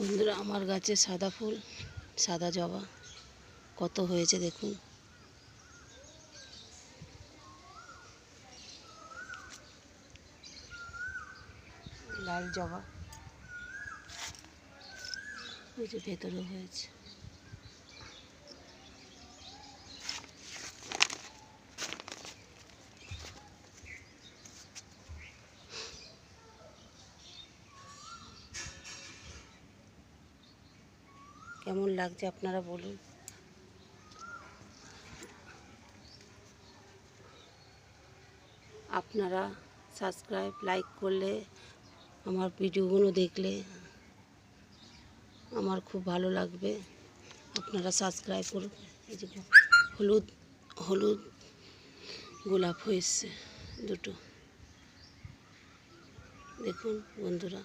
বন্ধুরা, আমার গাছে সাদা ফুল, সাদা জবা কত হয়েছে দেখুন। লাল জবা ওই যে ভেতরেও হয়েছে। কেমন লাগছে আপনারা বলুন। আপনারা সাবস্ক্রাইব লাইক করলে, আমার ভিডিওগুলো দেখলে আমার খুব ভালো লাগবে। আপনারা সাবস্ক্রাইব করুন। এই যে হলুদ হলুদ গোলাপ হয়েছে দুটো, দেখুন বন্ধুরা।